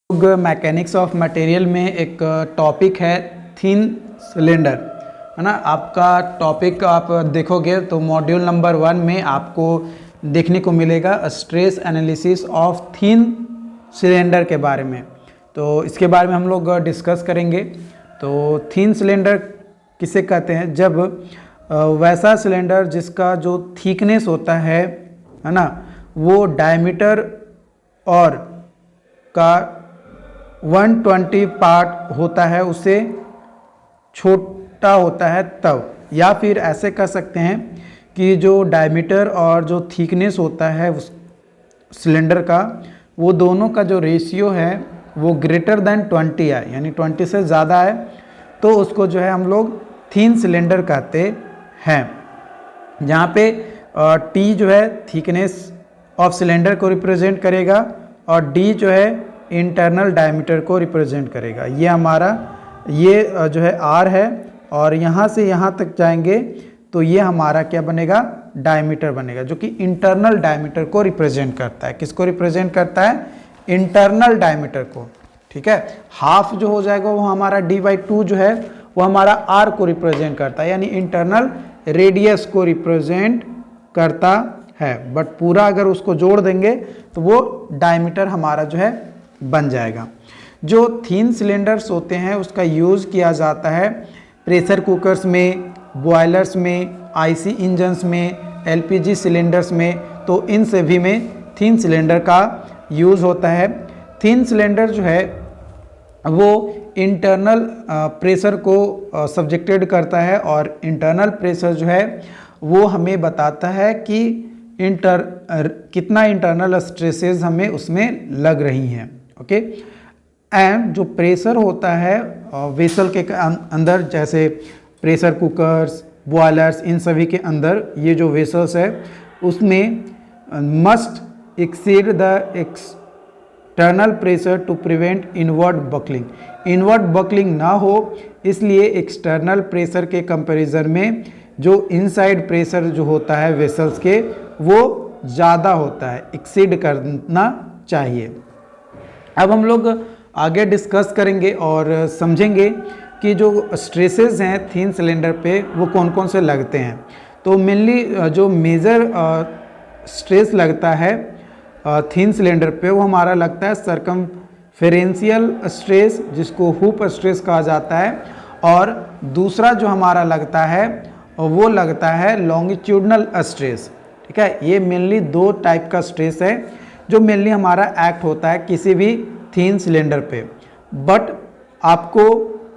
लोग mechanics of material में एक टॉपिक है थिन सिलेंडर, है ना। आपका टॉपिक आप देखोगे तो मॉड्यूल नंबर 1 में आपको देखने को मिलेगा stress analysis of thin cylinder के बारे में। तो इसके बारे में हम लोग डिस्कस करेंगे। तो थिन सिलेंडर किसे कहते हैं? जब वैसा सिलेंडर जिसका जो थिकनेस होता है ना, वो डायमीटर और का 120 पार्ट होता है, उससे छोटा होता है तब। या फिर ऐसे कह सकते हैं कि जो डायमीटर और जो थिकनेस होता है उस सिलेंडर का, वो दोनों का जो रेशियो है वो ग्रेटर देन 20 है, यानी 20 से ज़्यादा है, तो उसको जो है हम लोग थिन सिलेंडर कहते हैं। जहाँ पे टी जो है थिकनेस ऑफ सिलेंडर को रिप्रेजेंट करेगा और डी जो है इंटरनल डायमीटर को रिप्रेजेंट करेगा। ये हमारा जो है आर है, और यहाँ से यहाँ तक जाएंगे तो ये हमारा क्या बनेगा? डायमीटर बनेगा, जो कि इंटरनल डायमीटर को रिप्रेजेंट करता है। किसको रिप्रेजेंट करता है? इंटरनल डायमीटर को। ठीक है। हाफ जो हो जाएगा वो हमारा d/2 जो है वो हमारा आर को रिप्रेजेंट करता है, यानी इंटरनल रेडियस को रिप्रेजेंट करता है। बट पूरा अगर उसको जोड़ देंगे तो वो डायमीटर हमारा जो है बन जाएगा। जो थिन सिलेंडर्स होते हैं उसका यूज़ किया जाता है प्रेशर कुकर्स में, बॉयलर्स में, आईसी इंजन्स में, एलपीजी सिलेंडर्स में। तो इन सभी में थिन सिलेंडर का यूज़ होता है। थिन सिलेंडर जो है वो इंटरनल प्रेशर को सब्जेक्टेड करता है, और इंटरनल प्रेशर जो है वो हमें बताता है कि कितना इंटरनल स्ट्रेसेस हमें उसमें लग रही हैं। ओके। एंड जो प्रेशर होता है वेसल के अंदर, जैसे प्रेशर कुकर्स, बॉयलर्स, इन सभी के अंदर ये जो वेसल्स है उसमें must exceed the external pressure to prevent inward buckling. Inward buckling ना हो, इसलिए एक्सटर्नल प्रेशर के कंपैरिजन में जो इनसाइड प्रेशर जो होता है वेसल्स के वो ज़्यादा होता है, एक्सीड करना चाहिए। अब हम लोग आगे डिस्कस करेंगे और समझेंगे कि जो स्ट्रेसेस हैं थिन सिलेंडर पे वो कौन कौन से लगते हैं। तो मेनली जो मेजर स्ट्रेस लगता है थिन सिलेंडर पे वो हमारा लगता है सरकमफेरेंशियल स्ट्रेस, जिसको हुप स्ट्रेस कहा जाता है। और दूसरा जो हमारा लगता है वो लगता है लॉन्गिट्यूडनल स्ट्रेस। ठीक है। ये मेनली दो टाइप का स्ट्रेस है जो मेनली हमारा एक्ट होता है किसी भी थिन सिलेंडर पे। बट आपको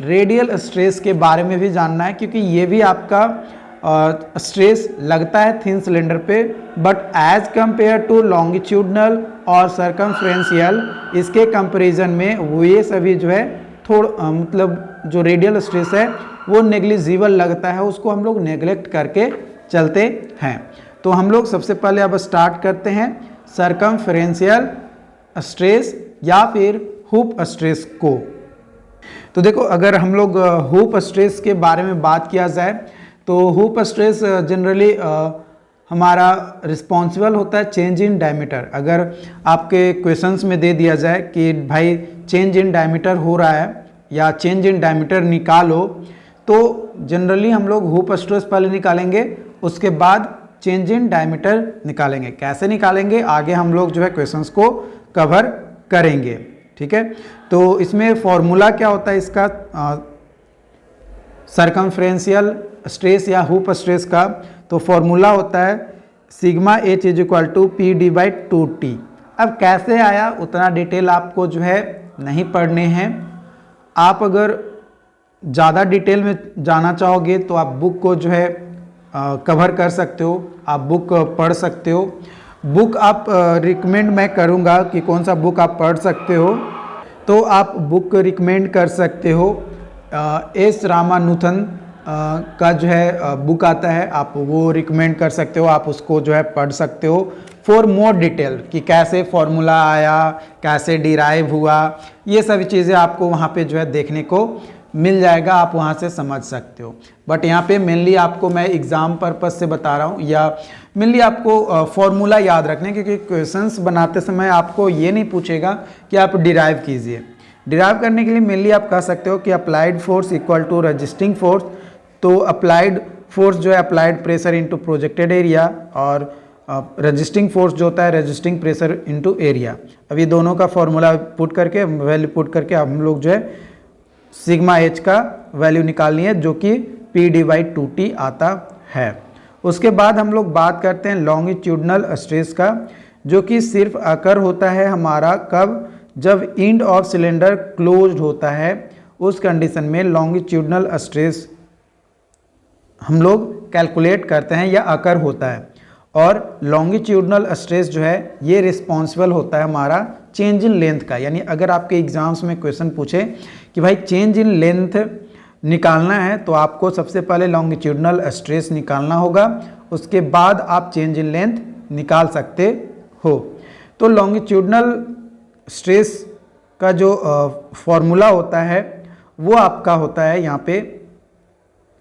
रेडियल स्ट्रेस के बारे में भी जानना है, क्योंकि ये भी आपका स्ट्रेस लगता है थिन सिलेंडर पे, but as compare to longitudinal और सरकमफ्रेंशियल, इसके कंपैरिजन में वो ये सभी जो है मतलब जो रेडियल स्ट्रेस है वो नेग्लिजिबल लगता है, उसको हम लोग नेग्लेक्ट करके चलते हैं। तो हम लोग सबसे पहले अब स्टार्ट करते हैं सरकमफेरेंशियल स्ट्रेस या फिर हुप स्ट्रेस को। तो देखो, अगर हम लोग हुप स्ट्रेस के बारे में बात किया जाए तो हुप स्ट्रेस जनरली हमारा रिस्पॉन्सिबल होता है चेंज इन डायमीटर। अगर आपके क्वेश्चंस में दे दिया जाए कि भाई चेंज इन डायमीटर हो रहा है या चेंज इन डायमीटर निकालो, तो जनरली हम लोग हुप स्ट्रेस पहले निकालेंगे, उसके बाद चेंज इन डायमीटर निकालेंगे। कैसे निकालेंगे आगे हम लोग जो है क्वेश्चंस को कवर करेंगे। ठीक है। तो इसमें फॉर्मूला क्या होता है इसका सरकमफ्रेंशियल स्ट्रेस या हुप स्ट्रेस का? तो फॉर्मूला होता है सिग्मा H = PD/2T। अब कैसे आया उतना डिटेल आपको जो है नहीं पढ़ने हैं। आप अगर ज़्यादा डिटेल में जाना चाहोगे तो आप बुक को जो है कवर कर सकते हो, आप बुक पढ़ सकते हो। बुक आप रिकमेंड मैं करूँगा कि कौन सा बुक आप पढ़ सकते हो, तो आप बुक रिकमेंड कर सकते हो एस रामानुथन का जो है बुक आता है, आप वो रिकमेंड कर सकते हो, आप उसको जो है पढ़ सकते हो फॉर मोर डिटेल कि कैसे फॉर्मूला आया, कैसे डिराइव हुआ, ये सभी चीज़ें आपको वहाँ पे जो है देखने को मिल जाएगा, आप वहाँ से समझ सकते हो। बट यहाँ पे मेनली आपको मैं एग्ज़ाम पर्पस से बता रहा हूँ, या मेनली आपको फॉर्मूला याद रखने, क्योंकि क्वेश्चंस बनाते समय आपको ये नहीं पूछेगा कि आप डिराइव कीजिए। डिराइव करने के लिए मेनली आप कह सकते हो कि applied force equal to resisting force. तो अप्लाइड फोर्स जो है applied pressure into projected area, और रजिस्टिंग फोर्स जो होता है रजिस्टिंग प्रेशर इंटू एरिया। अब ये दोनों का फॉर्मूला पुट करके, वैल्यू पुट करके हम लोग जो है सिग्मा एच का वैल्यू निकालनी है, जो कि पी डी बाई 2t आता है। उसके बाद हम लोग बात करते हैं लॉन्गिट्यूडनल स्ट्रेस का, जो कि सिर्फ अकर होता है हमारा कब, जब एंड ऑफ सिलेंडर क्लोज्ड होता है, उस कंडीशन में लॉन्गिट्यूडनल स्ट्रेस हम लोग कैलकुलेट करते हैं या अकर होता है। और लॉन्गिट्यूडनल स्ट्रेस जो है ये रिस्पॉन्सिबल होता है हमारा चेंज इन लेंथ का। यानी अगर आपके एग्जाम्स में क्वेश्चन पूछे कि भाई चेंज इन लेंथ निकालना है, तो आपको सबसे पहले लॉन्गिट्यूडनल स्ट्रेस निकालना होगा, उसके बाद आप चेंज इन लेंथ निकाल सकते हो। तो लॉन्गिट्यूडनल स्ट्रेस का जो फॉर्मूला होता है वो आपका होता है यहाँ पे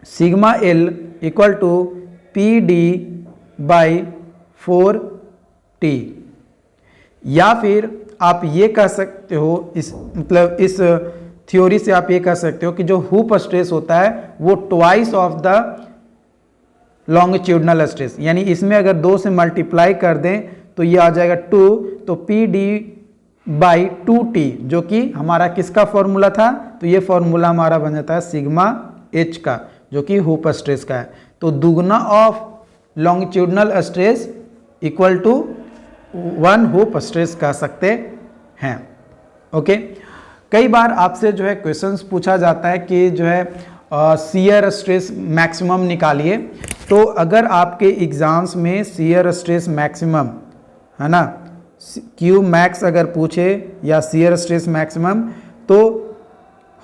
sigma L equal to P D by 4t, या फिर आप ये कह सकते हो, इस मतलब इस थ्योरी से आप ये कह सकते हो कि जो हुप स्ट्रेस होता है वो twice of the longitudinal stress, यानी इसमें अगर 2 से मल्टीप्लाई कर दें तो ये आ जाएगा 2, तो पी डी बाई 2t, जो कि हमारा किसका फॉर्मूला था, तो ये फॉर्मूला हमारा बन जाता है सिग्मा एच का, जो कि हुप स्ट्रेस का है। तो दुगना of longitudinal stress equal to 1 hoop stress कह सकते हैं। ओके, कई बार आपसे जो है क्वेश्चंस पूछा जाता है कि जो है शियर स्ट्रेस मैक्सिमम निकालिए। तो अगर आपके एग्जाम्स में शियर स्ट्रेस मैक्सिमम है ना, क्यू मैक्स अगर पूछे या शियर स्ट्रेस मैक्सिमम, तो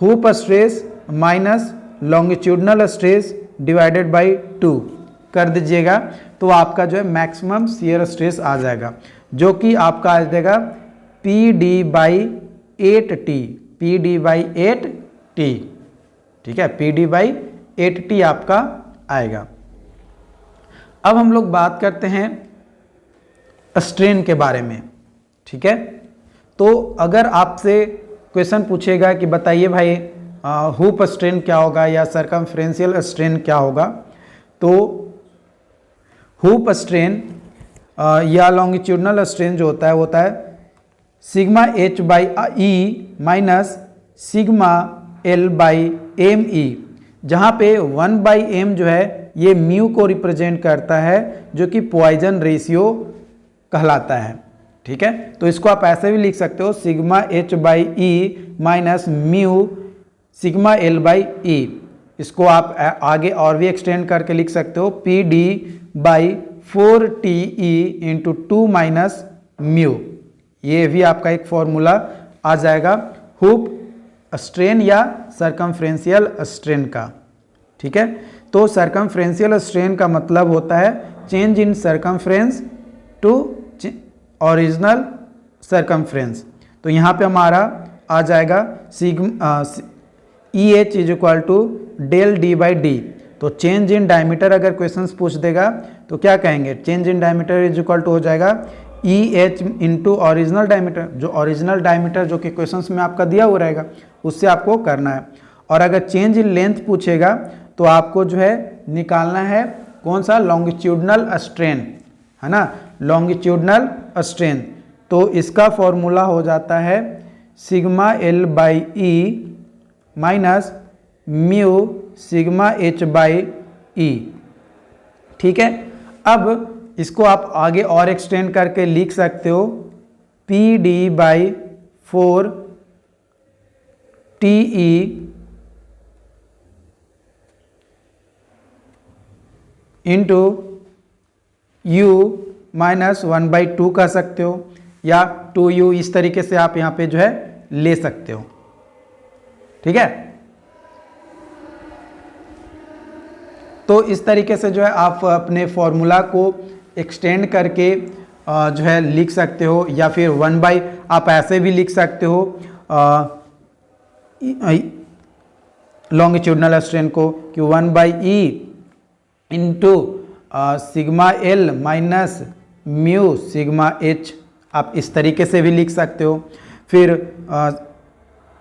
hoop stress minus longitudinal stress divided by 2 कर दीजिएगा, तो आपका जो है मैक्सिमम शियर स्ट्रेस आ जाएगा, जो कि आपका आ जाएगा P D by 8t, P D by 8t, ठीक है, पी डी बाई 8t आपका आएगा। अब हम लोग बात करते हैं स्ट्रेन के बारे में, ठीक है। तो अगर आपसे क्वेश्चन पूछेगा कि बताइए भाई हुप स्ट्रेन क्या होगा या सरकमफ्रेंशियल स्ट्रेन क्या होगा, तो हुप स्ट्रेन या लॉन्गिट्यूडनल स्ट्रेन जो होता है sigma H by E minus sigma L by M E, जहाँ पे 1 बाई एम जो है ये म्यू को रिप्रेजेंट करता है, जो कि पॉइजन रेशियो कहलाता है, ठीक है। तो इसको आप ऐसे भी लिख सकते हो sigma H by E minus mu sigma L by E. इसको आप आगे और भी एक्सटेंड करके लिख सकते हो P D by 4t e into 2 minus mu. ये भी आपका एक फॉर्मूला आ जाएगा हुप स्ट्रेन या सरकमफ्रेंशियल स्ट्रेन का, ठीक है। तो सरकमफ्रेंशियल स्ट्रेन का मतलब होता है change in circumference to original circumference. तो यहाँ पे हमारा आ जाएगा sigma E H is equal to del D by D. तो चेंज इन डायमीटर अगर क्वेश्चंस पूछ देगा तो क्या कहेंगे, change in diameter is equal to हो जाएगा E H into original diameter, जो ओरिजिनल डायमीटर जो कि क्वेश्चंस में आपका दिया हुआ रहेगा उससे आपको करना है। और अगर चेंज इन लेंथ पूछेगा तो आपको जो है निकालना है कौन सा, लॉन्गिट्यूडनल स्ट्रेन, है ना, लॉन्गिट्यूडनल स्ट्रेन। तो इसका फॉर्मूला हो जाता है sigma L by E minus mu sigma H by E, ठीक है। अब इसको आप आगे और एक्सटेंड करके लिख सकते हो P D by 4 T E into you minus 1/2 कह सकते हो, या 2u, इस तरीके से आप यहाँ पे जो है ले सकते हो, ठीक है। तो इस तरीके से जो है आप अपने फॉर्मूला को एक्सटेंड करके जो है लिख सकते हो, या फिर 1/ आप ऐसे भी लिख सकते हो लॉन्गिट्यूडनल स्ट्रेन को कि 1/e into sigma L minus mu sigma H, आप इस तरीके से भी लिख सकते हो। फिर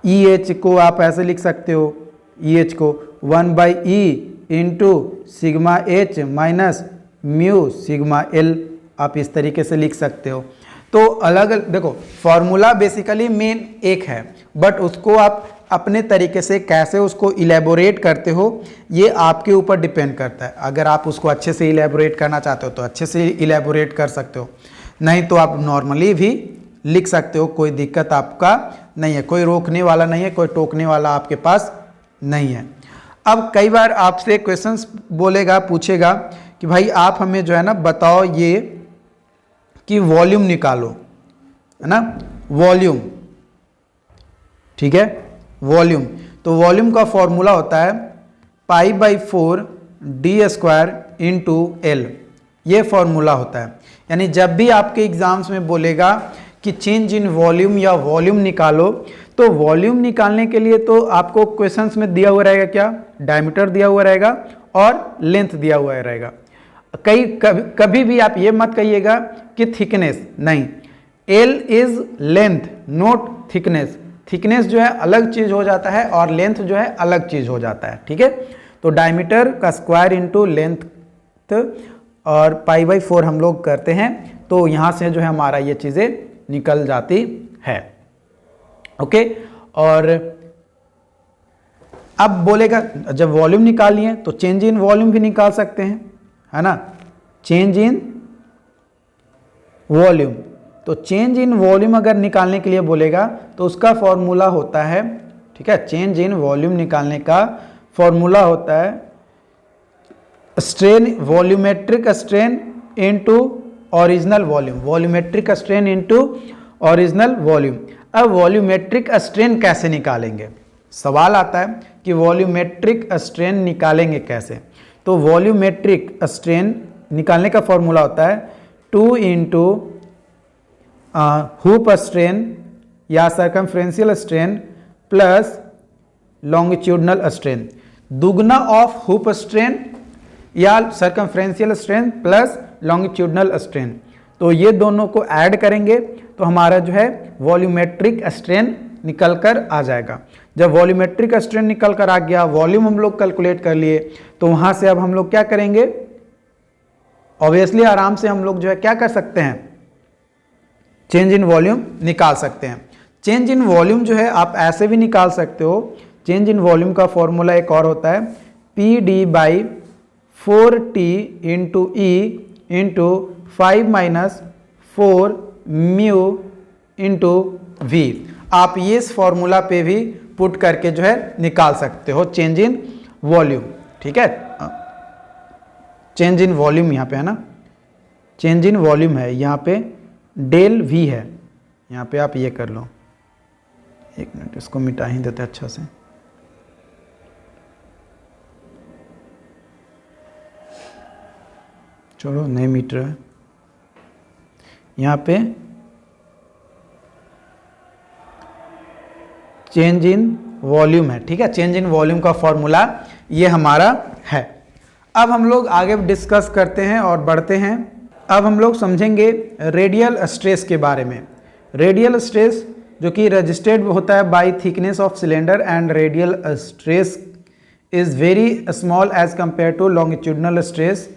ई एच को आप ऐसे लिख सकते हो, ई एच को 1/e into sigma H minus mu sigma L, आप इस तरीके से लिख सकते हो। तो अलग देखो फॉर्मूला बेसिकली मेन एक है, बट उसको आप अपने तरीके से कैसे उसको इलेबोरेट करते हो ये आपके ऊपर डिपेंड करता है। अगर आप उसको अच्छे से इलेबोरेट करना चाहते हो तो अच्छे से इलेबोरेट कर सकते हो, नहीं तो आप नॉर्मली भी लिख सकते हो, कोई दिक्कत आपका नहीं है, कोई रोकने वाला नहीं है, कोई टोकने वाला आपके पास नहीं है। अब कई बार आपसे क्वेश्चंस बोलेगा, पूछेगा कि भाई आप हमें जो है ना बताओ ये कि वॉल्यूम निकालो, है ना, वॉल्यूम, ठीक है, वॉल्यूम। तो वॉल्यूम का फॉर्मूला होता है π/4 d² इंटू एल, ये फॉर्मूला होता है। यानी जब भी आपके एग्जाम्स में बोलेगा कि चेंज इन वॉल्यूम या वॉल्यूम निकालो, तो वॉल्यूम निकालने के लिए तो आपको क्वेश्चंस में दिया हुआ रहेगा क्या, डायमीटर दिया हुआ रहेगा और लेंथ दिया हुआ रहेगा। कभी भी आप ये मत कहिएगा कि थिकनेस, नहीं, L is length not thickness. Thickness जो है अलग चीज हो जाता है और लेंथ जो है अलग चीज हो जाता है, ठीक है। तो डायमीटर का स्क्वायर इंटू लेंथ और π/4 हम लोग करते हैं, तो यहां से जो है हमारा ये चीजें निकल जाती है, ओके। और अब बोलेगा जब वॉल्यूम निकालिए तो चेंज इन वॉल्यूम भी निकाल सकते हैं, है ना, चेंज इन वॉल्यूम। तो चेंज इन वॉल्यूम अगर निकालने के लिए बोलेगा तो उसका फॉर्मूला होता है, ठीक है, चेंज इन वॉल्यूम निकालने का फॉर्मूला होता है strain, volumetric strain into original volume, volumetric strain into original volume. अब वॉल्यूमेट्रिक स्ट्रेन कैसे निकालेंगे, सवाल आता है कि वॉल्यूमेट्रिक स्ट्रेन निकालेंगे कैसे। तो वॉल्यूमेट्रिक स्ट्रेन निकालने का फॉर्मूला होता है 2 इंटू हुप स्ट्रेन या circumferential strain plus longitudinal strain, दुगना ऑफ हुप स्ट्रेन या circumferential strain plus longitudinal strain. तो ये दोनों को ऐड करेंगे तो हमारा जो है वॉल्यूमेट्रिक स्ट्रेन निकल कर आ जाएगा। जब वॉल्यूमेट्रिक स्ट्रेन निकल कर आ गया, वॉल्यूम हम लोग कैलकुलेट कर लिए, तो वहां से अब हम लोग क्या करेंगे, ऑब्वियसली आराम से हम लोग जो है क्या कर सकते हैं, चेंज इन वॉल्यूम निकाल सकते हैं। चेंज इन वॉल्यूम जो है आप ऐसे भी निकाल सकते हो, चेंज इन वॉल्यूम का फॉर्मूला एक और होता है PD/4T into E into 5-4 mu into V। आप ये इस फॉर्मूला पे भी पुट करके जो है निकाल सकते हो चेंज इन वॉल्यूम, ठीक है। चेंज इन वॉल्यूम यहाँ पे है ना, चेंज इन वॉल्यूम है, यहाँ पे डेल V है, यहाँ पे आप ये कर लो, एक मिनट इसको मिटा ही देते अच्छा से। चलो नहीं मिट रहा है, यहाँ पे चेंज इन वॉल्यूम है, ठीक है, चेंज इन वॉल्यूम का फॉर्मूला ये हमारा है। अब हम लोग आगे डिस्कस करते हैं और बढ़ते हैं। अब हम लोग समझेंगे रेडियल स्ट्रेस के बारे में। रेडियल स्ट्रेस जो कि रजिस्टर्ड होता है by thickness of cylinder and radial stress is very small as compare to longitudinal stress,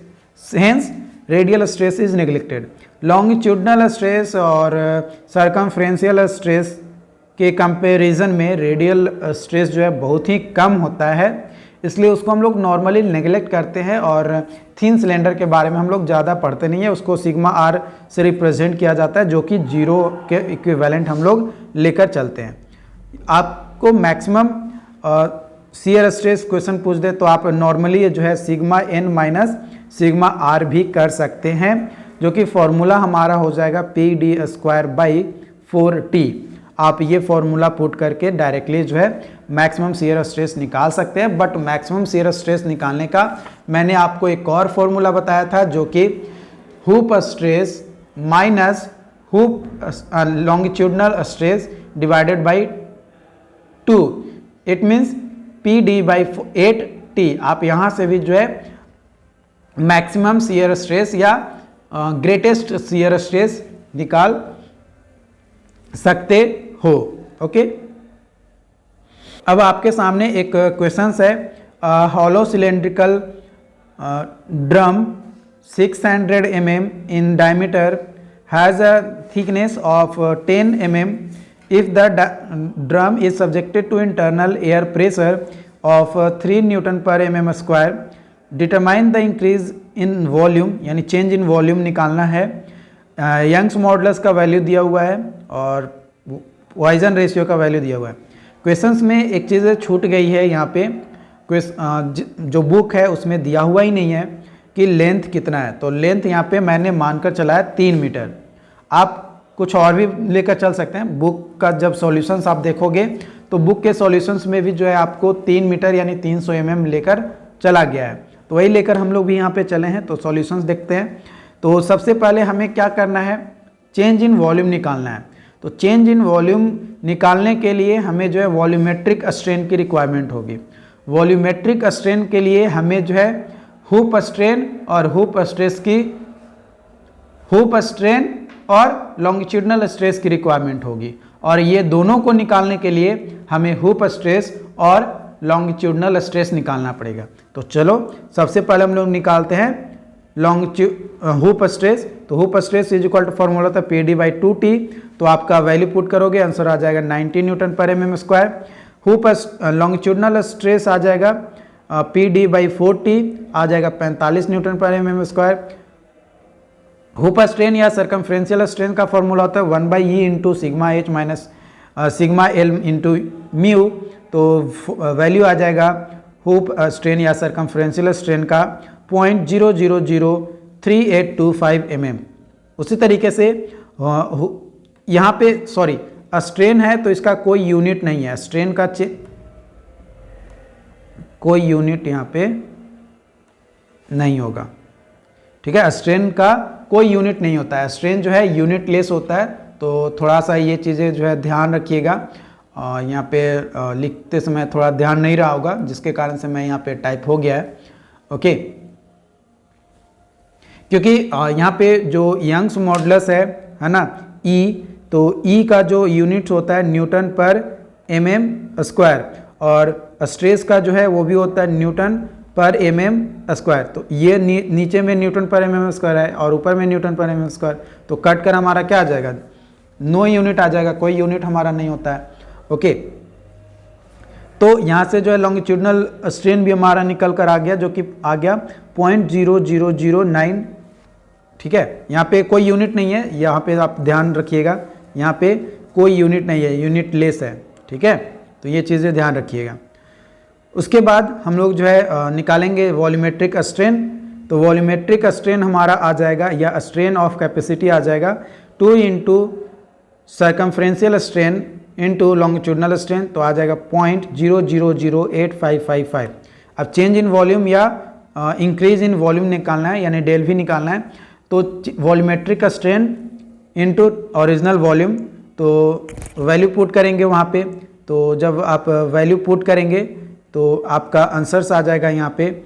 hence radial stress is neglected. Longitudinal stress और सर्कमफ्रेंशियल स्ट्रेस के कंपैरिजन में रेडियल स्ट्रेस जो है बहुत ही कम होता है, इसलिए उसको हम लोग नॉर्मली नेग्लेक्ट करते हैं और थिन सिलेंडर के बारे में हम लोग ज़्यादा पढ़ते नहीं है। उसको सिग्मा आर से रिप्रेजेंट किया जाता है जो कि 0 के इक्विवेलेंट हम लोग लेकर चलते हैं। आपको मैक्सिमम शियर स्ट्रेस क्वेश्चन पूछ दे तो आप नॉर्मली जो है sigma N minus sigma R भी कर सकते हैं, जो कि फॉर्मूला हमारा हो जाएगा PD²/4T। आप ये फॉर्मूला पुट करके डायरेक्टली जो है मैक्सिमम शियर स्ट्रेस निकाल सकते हैं। बट मैक्सिमम शियर स्ट्रेस निकालने का मैंने आपको एक और फॉर्मूला बताया था जो कि hoop stress minus hoop longitudinal stress divided by 2। It means PD/8T। आप यहाँ से भी जो है मैक्सिमम शियर स्ट्रेस या ग्रेटेस्ट शियर स्ट्रेस निकाल सकते हो। ओके, अब आपके सामने एक क्वेश्चन है, hollow cylindrical drum 600 mm in diameter has a thickness of 10 mm. If the drum is subjected to internal air pressure of 3 Newton per mm square, determine the increase in volume, यानी change in volume निकालना है। Young's modulus का value दिया हुआ है और Poisson ratio का value दिया हुआ है। क्वेश्चंस में एक चीज़ छूट गई है, यहाँ पे जो बुक है उसमें दिया हुआ ही नहीं है कि लेंथ कितना है। तो लेंथ यहाँ पे मैंने मानकर चला है 3 मीटर। आप कुछ और भी लेकर चल सकते हैं। बुक का जब सॉल्यूशंस आप देखोगे तो बुक के सॉल्यूशंस में भी जो है आपको 3 मीटर यानी 300 mm लेकर चला गया है, तो वही लेकर हम लोग भी यहाँ पे चले हैं। तो सॉल्यूशंस देखते हैं। तो सबसे पहले हमें क्या करना है, चेंज इन वॉल्यूम निकालना है। तो चेंज इन वॉल्यूम निकालने के लिए हमें जो है वॉल्यूमेट्रिक स्ट्रेन की रिक्वायरमेंट होगी। वॉल्यूमेट्रिक स्ट्रेन के लिए हमें जो है हुप स्ट्रेन और लॉन्गिट्यूडनल स्ट्रेस की रिक्वायरमेंट होगी, और ये दोनों को निकालने के लिए हमें हुप स्ट्रेस और लॉन्गिट्यूडनल स्ट्रेस निकालना पड़ेगा। तो चलो सबसे पहले हम लोग निकालते हैं हुप स्ट्रेस। तो hoop stress is equal to formula था PD/2T। तो आपका वैल्यू पुट करोगे, आंसर आ जाएगा 90 न्यूटन पर mm square. Hoop longitudinal stress आ जाएगा PD/4T, आ जाएगा 45 न्यूटन पर mm स्क्वायर। हुप स्ट्रेन या सर्कमफ्रेंशियल स्ट्रेन का फॉर्मूला होता है 1/E into sigma H minus sigma L into mu. तो वैल्यू आ जाएगा हुप स्ट्रेन या सर्कमफ्रेंशियल स्ट्रेन का 0.0003825 mm। उसी तरीके से यहाँ पे स्ट्रेन है तो इसका कोई यूनिट नहीं है, स्ट्रेन का कोई यूनिट यहाँ पे नहीं होगा। ठीक है, स्ट्रेन का कोई यूनिट नहीं होता है, स्ट्रेन जो है यूनिट लेस होता है। तो थोड़ा सा ये चीज़ें जो है ध्यान रखिएगा। यहाँ पे लिखते समय थोड़ा ध्यान नहीं रहा होगा, जिसके कारण से मैं यहाँ पे टाइप हो गया है। ओके, क्योंकि यहाँ पे जो यंग्स मॉडुलस है ना E, तो E का जो यूनिट्स होता है न्यूटन पर mm स्क्वायर, और स्ट्रेस का जो है वो भी होता है न्यूटन पर mm स्क्वायर। तो ये नीचे में न्यूटन पर mm स्क्वायर है और ऊपर में न्यूटन पर mm स्क्वायर। तो कट कर हमारा क्या आ जाएगा, नो यूनिट आ जाएगा, कोई यूनिट हमारा नहीं होता है। ओके, तो यहाँ से जो है लॉन्गिट्यूडनल स्ट्रेन भी हमारा निकल कर आ गया, जो कि आ गया 0.0009। ठीक है, यहाँ पे कोई यूनिट नहीं है, यहाँ पे आप ध्यान रखिएगा, यहाँ पे कोई यूनिट नहीं है, यूनिट लेस है। ठीक है, तो ये चीज़ें ध्यान रखिएगा। उसके बाद हम लोग जो है निकालेंगे वॉल्यूमेट्रिक स्ट्रेन। तो वॉल्यूमेट्रिक स्ट्रेन हमारा आ जाएगा, या स्ट्रेन ऑफ कैपेसिटी आ जाएगा 2 into circumferential strain into longitudinal strain. तो आ जाएगा 0.0008555। अब चेंज इन वॉल्यूम या इंक्रीज इन वॉल्यूम निकालना है, यानी डेल भी निकालना है। तो volumetric strain into original volume, तो वैल्यू पुट करेंगे वहाँ पे। तो जब आप वैल्यू पुट करेंगे तो आपका आंसर्स आ जाएगा यहाँ पे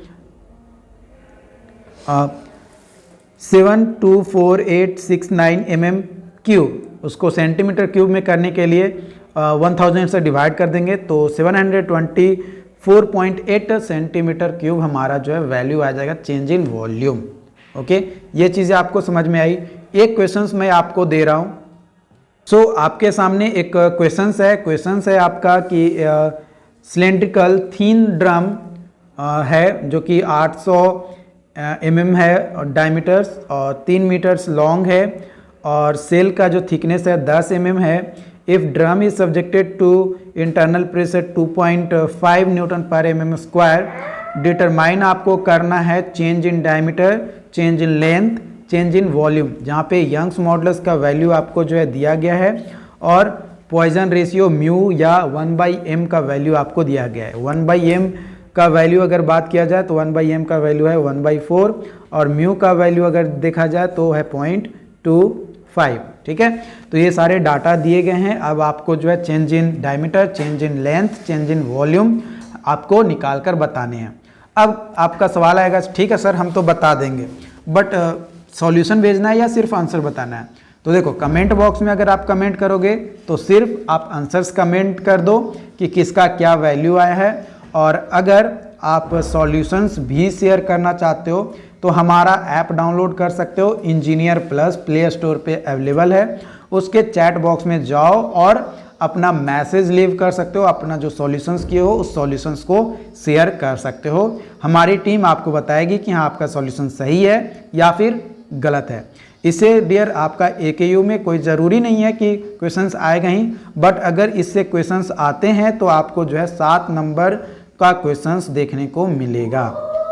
724,869 mm क्यूब। उसको सेंटीमीटर क्यूब में करने के लिए 1000 से डिवाइड कर देंगे, तो 724.8 सेंटीमीटर क्यूब हमारा जो है वैल्यू आ जाएगा चेंज इन वॉल्यूम। ओके, ये चीज़ें आपको समझ में आई। एक क्वेश्चंस मैं आपको दे रहा हूँ। सो आपके सामने एक क्वेश्चंस है आपका कि सिलेंड्रिकल थीन ड्रम है, जो कि 800 mm है डायमीटर्स और 3 मीटर्स लॉन्ग है, और सेल का जो थिकनेस है 10 mm है। If drum is subjected to internal pressure 2.5 newton पर mm स्क्वायर, डिटरमाइन आपको करना है change in diameter, change in length, change in volume. जहाँ पे यंग्स मॉडुलस का वैल्यू आपको जो है दिया गया है, और पॉइजन रेशियो म्यू या 1/m का वैल्यू आपको दिया गया है। 1/m का वैल्यू अगर बात किया जाए तो 1/m का वैल्यू है 1/4, और म्यू का वैल्यू अगर देखा जाए तो है 0.25। ठीक है, तो ये सारे डाटा दिए गए हैं। अब आपको जो है change in diameter, change in length, change in volume आपको निकाल कर बताने हैं। अब आपका सवाल आएगा, ठीक है सर हम तो बता देंगे, बट सॉल्यूशन भेजना है या सिर्फ आंसर बताना है? तो देखो कमेंट बॉक्स में अगर आप कमेंट करोगे तो सिर्फ आप आंसर्स कमेंट कर दो कि किसका क्या वैल्यू आया है, और अगर आप सॉल्यूशंस भी शेयर करना चाहते हो तो हमारा ऐप डाउनलोड कर सकते हो, इंजीनियर प्लस प्ले स्टोर पे अवेलेबल है। उसके चैट बॉक्स में जाओ और अपना मैसेज लीव कर सकते हो, अपना जो सॉल्यूशंस किए हो उस सॉल्यूशंस को शेयर कर सकते हो। हमारी टीम आपको बताएगी कि हाँ आपका सॉल्यूशन सही है या फिर गलत है। इससे डियर आपका AKU में कोई ज़रूरी नहीं है कि क्वेश्चंस आएगा ही, बट अगर इससे क्वेश्चंस आते हैं तो आपको जो है 7 नंबर का क्वेश्चंस देखने को मिलेगा,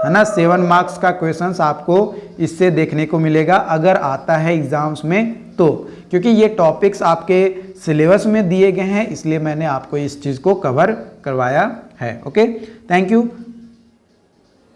है ना। 7 मार्क्स का क्वेश्चंस आपको इससे देखने को मिलेगा अगर आता है एग्जाम्स में तो, क्योंकि ये टॉपिक्स आपके सिलेबस में दिए गए हैं, इसलिए मैंने आपको इस चीज़ को कवर करवाया है। Okay, thank you.